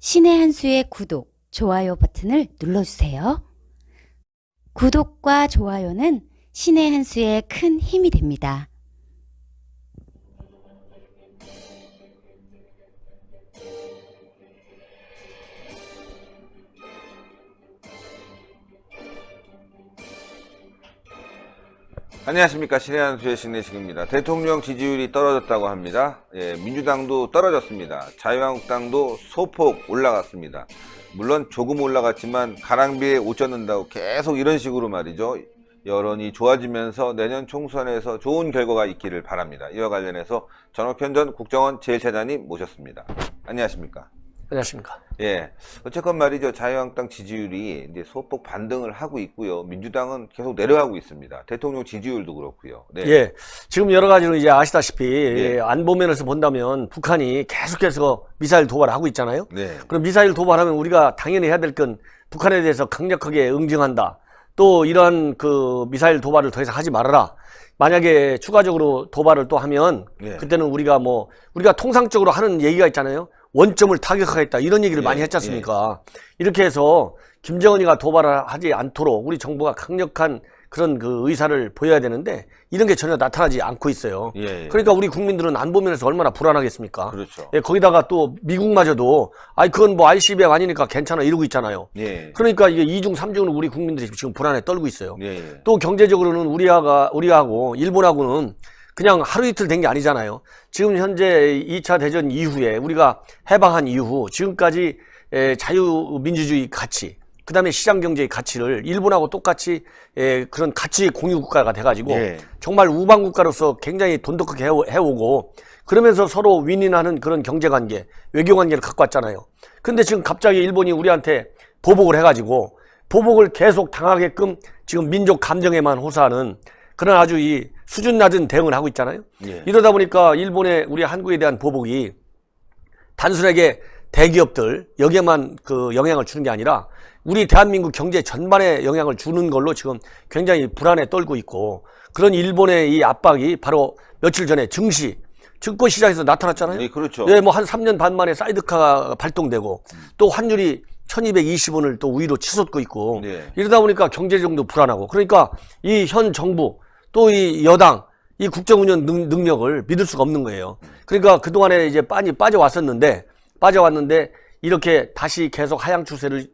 신의 한 수의 구독, 좋아요 버튼을 눌러주세요. 구독과 좋아요는 신의 한 수의 큰 힘이 됩니다. 안녕하십니까. 신의 한 수의 신내식입니다. 대통령 지지율이 떨어졌다고 합니다. 민주당도 떨어졌습니다. 자유한국당도 소폭 올라갔습니다. 물론 조금 올라갔지만 가랑비에 옷 젖는다고 계속 이런 식으로 말이죠. 여론이 좋아지면서 내년 총선에서 좋은 결과가 있기를 바랍니다. 이와 관련해서 전옥현 전 국정원 제1차장님 모셨습니다. 안녕하십니까. 안녕하십니까. 예. 어쨌건 말이죠. 자유한국당 지지율이 이제 소폭 반등을 하고 있고요. 민주당은 계속 내려가고 있습니다. 대통령 지지율도 그렇고요. 네. 예. 지금 여러 가지로 이제 아시다시피 예. 안보면에서 본다면 북한이 계속해서 미사일 도발을 하고 있잖아요. 네. 그럼 미사일 도발하면 우리가 당연히 해야 될 건 북한에 대해서 강력하게 응징한다. 또 이러한 그 미사일 도발을 더 이상 하지 말아라. 만약에 추가적으로 도발을 또 하면 예. 그때는 우리가 통상적으로 하는 얘기가 있잖아요. 원점을 타격하겠다 이런 얘기를 예, 많이 했지 않습니까? 이렇게 해서 김정은이가 도발을 하지 않도록 우리 정부가 강력한 그런 그 의사를 보여야 되는데 이런 게 전혀 나타나지 않고 있어요. 예. 그러니까 우리 국민들은 안보면에서 얼마나 불안하겠습니까? 그렇죠. 예, 거기다가 또 미국마저도 그건 뭐 ICBM 아니니까 괜찮아 이러고 있잖아요. 예. 그러니까 이게 2중 3중은 우리 국민들이 지금 불안에 떨고 있어요. 예. 또 경제적으로는 우리하고 일본하고는 그냥 하루 이틀 된 게 아니잖아요. 지금 현재 2차 대전 이후에 우리가 해방한 이후 지금까지 자유민주주의 가치, 그 다음에 시장경제의 가치를 일본하고 똑같이 그런 가치 공유국가가 돼가지고 예. 정말 우방국가로서 굉장히 돈독하게 해오고 그러면서 서로 윈윈하는 그런 경제관계, 외교관계를 갖고 왔잖아요. 근데 지금 갑자기 일본이 우리한테 보복을 해가지고 보복을 계속 당하게끔 지금 민족 감정에만 호소하는 그런 아주 이 수준 낮은 대응을 하고 있잖아요. 예. 이러다 보니까 일본의 우리 한국에 대한 보복이 단순하게 대기업들 여기에만 그 영향을 주는 게 아니라 우리 대한민국 경제 전반에 영향을 주는 걸로 지금 굉장히 불안에 떨고 있고 그런 일본의 이 압박이 바로 며칠 전에 증권 시장에서 나타났잖아요. 예, 그렇죠. 네, 뭐 한 3년 반 만에 사이드카가 발동되고 또 환율이 1220원을 또 위로 치솟고 있고 네. 이러다 보니까 경제적도 불안하고 그러니까 이 현 정부 또 이 여당 이 국정운영 능력을 믿을 수가 없는 거예요. 그러니까 그동안에 이제 많이 빠져왔는데 이렇게 다시 계속 하향 추세를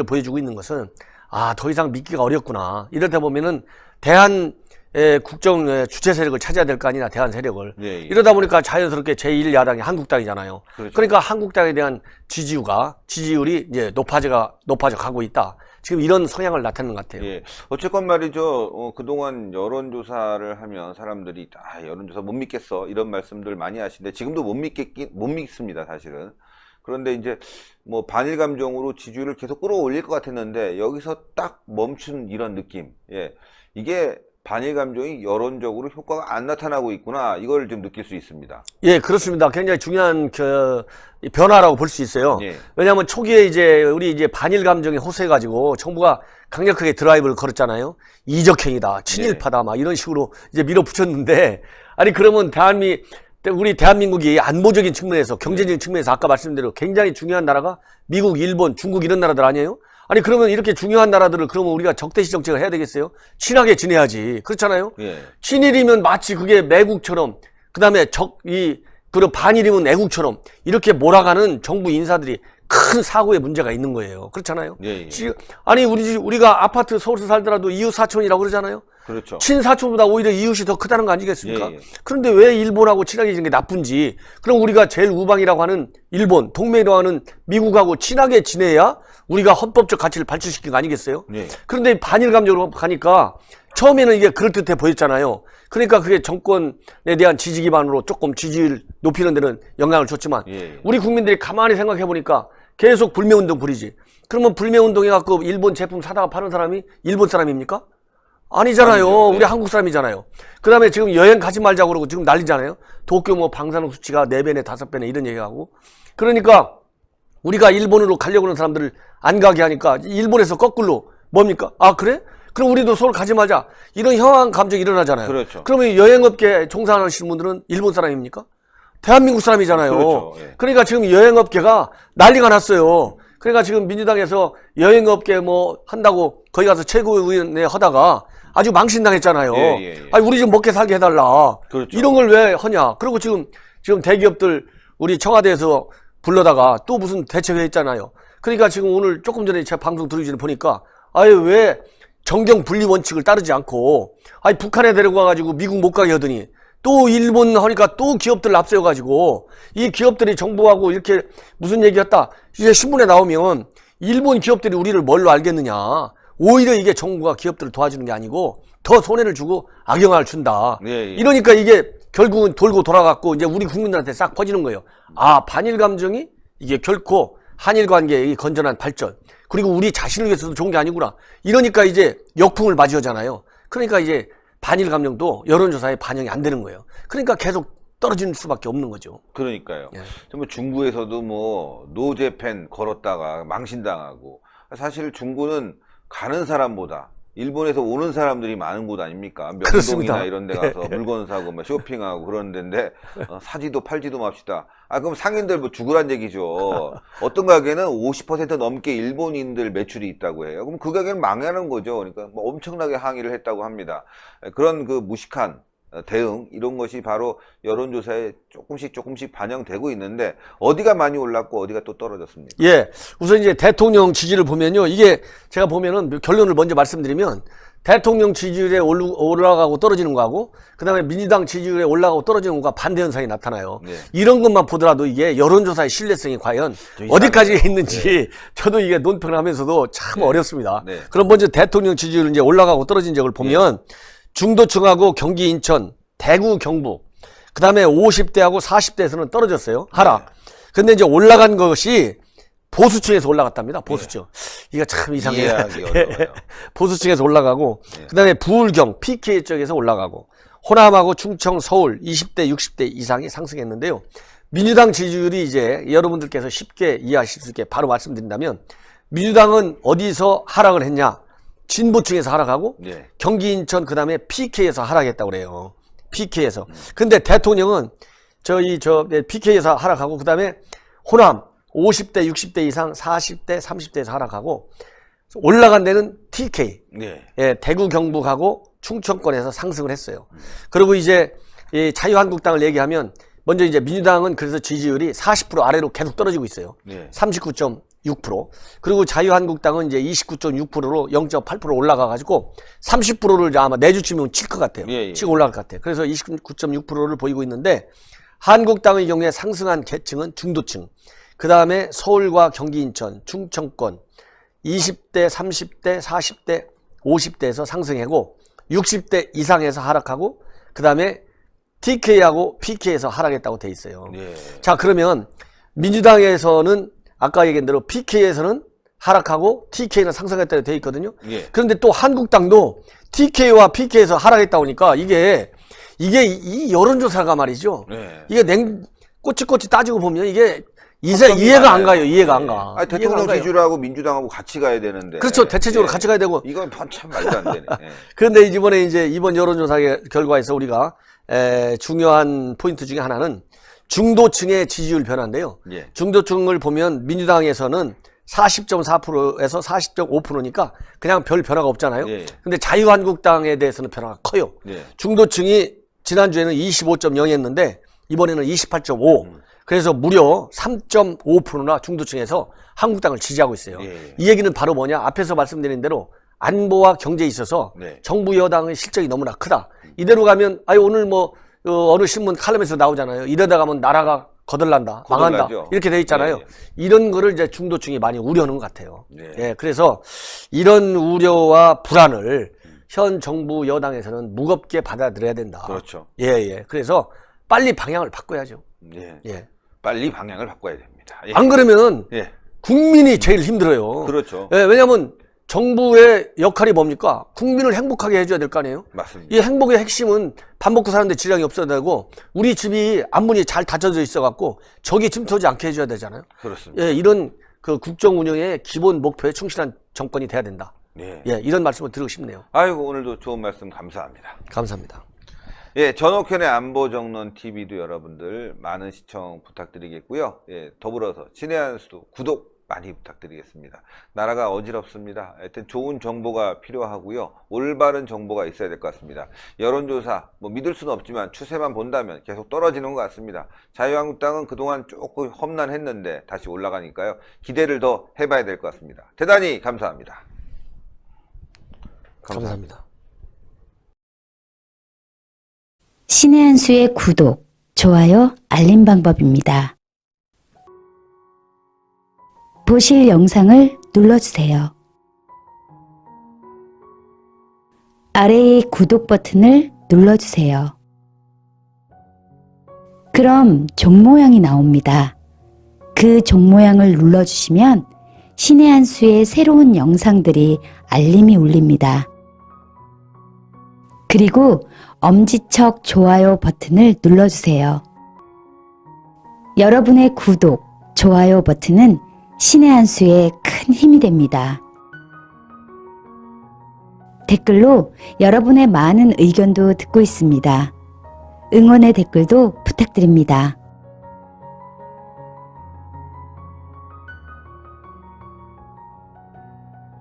보여주고 있는 것은 더 이상 믿기가 어렵구나. 이러다 보면은 국정 주체 세력을 찾아야 될 거 아니냐, 대한 세력을. 예. 이러다 보니까 자연스럽게 제1야당이 한국당이잖아요. 그렇죠. 그러니까 한국당에 대한 지지율이 이제 높아져 가고 있다. 지금 이런 성향을 나타내는 것 같아요. 예. 어쨌건 말이죠. 그동안 여론조사를 하면 사람들이 여론조사 못 믿겠어 이런 말씀들 많이 하시는데 지금도 못 믿습니다, 사실은. 그런데 이제 뭐 반일 감정으로 지지율을 계속 끌어올릴 것 같았는데 여기서 딱 멈춘 이런 느낌. 예. 이게 반일 감정이 여론적으로 효과가 안 나타나고 있구나. 이걸 좀 느낄 수 있습니다. 예, 그렇습니다. 굉장히 중요한 변화라고 볼 수 있어요. 예. 왜냐하면 초기에 우리 반일 감정에 호소해가지고 정부가 강력하게 드라이브를 걸었잖아요. 이적행위다, 친일파다, 막 이런 식으로 이제 밀어붙였는데, 그러면 우리 대한민국이 안보적인 측면에서, 경제적인 측면에서 아까 말씀드린 대로 굉장히 중요한 나라가 미국, 일본, 중국 이런 나라들 아니에요? 그러면 이렇게 중요한 나라들을 그러면 우리가 적대시 정책을 해야 되겠어요? 친하게 지내야지. 그렇잖아요? 예. 친일이면 마치 그게 매국처럼, 그 다음에 그리고 반일이면 애국처럼 이렇게 몰아가는 정부 인사들이 큰 사고의 문제가 있는 거예요. 그렇잖아요? 예. 우리가 아파트 서울서 살더라도 이웃 사촌이라고 그러잖아요? 그렇죠. 친사촌보다 오히려 이웃이 더 크다는 거 아니겠습니까? 예. 그런데 왜 일본하고 친하게 지내는 게 나쁜지, 그럼 우리가 제일 우방이라고 하는 일본, 동맹이라고 하는 미국하고 친하게 지내야 우리가 헌법적 가치를 발전시킨 거 아니겠어요? 예. 그런데 반일 감정으로 가니까 처음에는 이게 그럴듯해 보였잖아요. 그러니까 그게 정권에 대한 지지 기반으로 조금 지지율 높이는 데는 영향을 줬지만 예. 우리 국민들이 가만히 생각해 보니까 계속 불매운동 부리지. 그러면 불매운동 해갖고 일본 제품 사다가 파는 사람이 일본 사람입니까? 아니잖아요. 아니죠. 우리 한국 사람이잖아요. 그 다음에 지금 여행 가지 말자고 그러고 지금 난리잖아요. 도쿄 뭐 방사능 수치가 4배네 5배네 이런 얘기하고. 그러니까 우리가 일본으로 가려고 하는 사람들을 안 가게 하니까 일본에서 거꾸로 뭡니까? 그래? 그럼 우리도 서울 가지 말자. 이런 형한 감정이 일어나잖아요. 그렇죠. 그러면 여행업계 종사하시는 분들은 일본 사람입니까? 대한민국 사람이잖아요. 그렇죠. 예. 그러니까 지금 여행업계가 난리가 났어요. 그러니까 지금 민주당에서 여행업계 뭐 한다고 거기 가서 최고위원회 하다가 아주 망신당했잖아요. 아니 우리 좀 먹게 살게 해달라. 그렇죠. 이런 걸 왜 하냐. 그리고 지금 대기업들 우리 청와대에서 불러다가 또 무슨 대책회 있잖아요. 그러니까 지금 오늘 조금 전에 제가 방송 들으기 전에 보니까 아예 왜 정경 분리 원칙을 따르지 않고 아니 북한에 데려가가지고 미국 못 가게 하더니 또 일본 하니까 또 기업들 앞세워가지고 이 기업들이 정부하고 이렇게 무슨 얘기했다. 이제 신문에 나오면 일본 기업들이 우리를 뭘로 알겠느냐. 오히려 이게 정부가 기업들을 도와주는 게 아니고 더 손해를 주고 악영향을 준다. 이러니까 이게 결국은 돌고 돌아갔고 이제 우리 국민들한테 싹 퍼지는 거예요. 아, 반일 감정이 이게 결코 한일 관계의 건전한 발전 그리고 우리 자신을 위해서도 좋은 게 아니구나. 이러니까 이제 역풍을 맞이하잖아요. 그러니까 이제 반일 감정도 여론조사에 반영이 안 되는 거예요. 그러니까 계속 떨어질 수밖에 없는 거죠. 그러니까요. 예. 정말 중구에서도 뭐 노제팬 걸었다가 망신당하고 사실 중구는 가는 사람보다 일본에서 오는 사람들이 많은 곳 아닙니까? 명동이나 이런 데 가서 물건 사고 뭐 쇼핑하고 그런 데인데 사지도 팔지도 맙시다. 아 그럼 상인들 뭐 죽으란 얘기죠. 어떤 가게는 50% 넘게 일본인들 매출이 있다고 해요. 그럼 그 가게는 망하는 거죠. 그러니까 뭐 엄청나게 항의를 했다고 합니다. 그런 그 무식한 대응 이런 것이 바로 여론조사에 조금씩 반영되고 있는데 어디가 많이 올랐고 어디가 또 떨어졌습니까? 예, 우선 이제 대통령 지지를 보면요, 이게 제가 보면은 결론을 먼저 말씀드리면 대통령 지지율에 올라가고 떨어지는 거하고 그다음에 민주당 지지율에 올라가고 떨어지는 것과 반대 현상이 나타나요. 네. 이런 것만 보더라도 이게 여론조사의 신뢰성이 과연 어디까지 있는지 저도 이게 논평을 하면서도 참 어렵습니다. 그럼 먼저 대통령 지지율 이제 올라가고 떨어진 적을 보면 중도층하고 경기 인천, 대구 경북, 그 다음에 50대하고 40대에서는 떨어졌어요. 하락. 근데 이제 올라간 것이 보수층에서 올라갔답니다. 보수층. 이게 참 이상해요. 이해하기 어려워요. 보수층에서 올라가고, 그 다음에 부울경, PK 쪽에서 올라가고, 호남하고 충청, 서울 20대, 60대 이상이 상승했는데요. 민주당 지지율이 이제 여러분들께서 쉽게 이해하실 수 있게 바로 말씀드린다면, 민주당은 어디서 하락을 했냐? 진보층에서 하락하고 경기 인천 그다음에 PK에서 하락했다고 그래요. PK에서. 근데 대통령은 PK에서 하락하고 그다음에 호남 50대 60대 이상 40대 30대에서 하락하고 올라간 데는 TK. 예, 대구 경북하고 충청권에서 상승을 했어요. 그리고 이제 이 자유한국당을 얘기하면 먼저 이제 민주당은 그래서 지지율이 40% 아래로 계속 떨어지고 있어요. 39.6%. 그리고 자유한국당은 이제 29.6%로 0.8% 올라가가지고 30%를 아마 내주치면 칠 것 같아요. 치고 올라갈 것 같아요. 그래서 29.6%를 보이고 있는데 한국당의 경우에 상승한 계층은 중도층. 그 다음에 서울과 경기 인천, 충청권 20대, 30대, 40대, 50대에서 상승하고 60대 이상에서 하락하고 그 다음에 TK하고 PK에서 하락했다고 돼 있어요. 자, 그러면 민주당에서는 아까 얘기한 대로 PK에서는 하락하고 TK는 상승했다고 돼 있거든요. 그런데 또 한국당도 TK와 PK에서 하락했다 보니까 이게 이 여론조사가 말이죠. 이게 꼬치꼬치 따지고 보면 이게 이해가 안 가요. 이해가 안 가. 아니, 대통령 지지율하고 민주당하고 같이 가야 되는데. 그렇죠. 대체적으로 같이 가야 되고. 이건 참 말도 안 되네. 그런데 이번 여론조사 결과에서 우리가 중요한 포인트 중에 하나는 중도층의 지지율 변화인데요. 중도층을 보면 민주당에서는 40.4%에서 40.5%니까 그냥 별 변화가 없잖아요. 근데 자유한국당에 대해서는 변화가 커요. 중도층이 지난주에는 25.0였는데 이번에는 28.5. 그래서 무려 3.5%나 중도층에서 한국당을 지지하고 있어요. 이 얘기는 바로 뭐냐? 앞에서 말씀드린 대로 안보와 경제에 있어서 정부 여당의 실적이 너무나 크다. 이대로 가면 오늘 뭐 어느 신문 칼럼에서 나오잖아요. 이러다 가면 나라가 거덜난다, 망한다 이렇게 돼 있잖아요. 이런 거를 이제 중도층이 많이 우려하는 것 같아요. 그래서 이런 우려와 불안을 현 정부 여당에서는 무겁게 받아들여야 된다. 그렇죠. 그래서 빨리 방향을 바꿔야죠. 빨리 방향을 바꿔야 됩니다. 안 그러면 국민이 제일 힘들어요. 그렇죠. 왜냐하면 정부의 역할이 뭡니까? 국민을 행복하게 해줘야 될 거 아니에요? 맞습니다. 이 행복의 핵심은 밥 먹고 사는데 질량이 없어야 되고 우리 집이 앞문이 잘 닫혀져 있어갖고 적이 침투하지 않게 해줘야 되잖아요. 그렇습니다. 이런 그 국정 운영의 기본 목표에 충실한 정권이 돼야 된다. 이런 말씀을 드리고 싶네요. 아이고 오늘도 좋은 말씀 감사합니다. 감사합니다. 예, 전옥현의 안보정론 TV도 여러분들 많은 시청 부탁드리겠고요. 예, 더불어서 신의 한 수도 구독 많이 부탁드리겠습니다. 나라가 어지럽습니다. 하여튼 좋은 정보가 필요하고요. 올바른 정보가 있어야 될 것 같습니다. 여론조사 뭐 믿을 수는 없지만 추세만 본다면 계속 떨어지는 것 같습니다. 자유한국당은 그동안 조금 험난했는데 다시 올라가니까요. 기대를 더 해봐야 될 것 같습니다. 대단히 감사합니다. 감사합니다. 신의 한 수의 구독, 좋아요, 알림 방법입니다. 보실 영상을 눌러주세요. 아래의 구독 버튼을 눌러주세요. 그럼 종 모양이 나옵니다. 그 종 모양을 눌러주시면 신의 한 수의 새로운 영상들이 알림이 울립니다. 그리고 엄지척 좋아요 버튼을 눌러주세요. 여러분의 구독, 좋아요 버튼은 신의 한 수에 큰 힘이 됩니다. 댓글로 여러분의 많은 의견도 듣고 있습니다. 응원의 댓글도 부탁드립니다.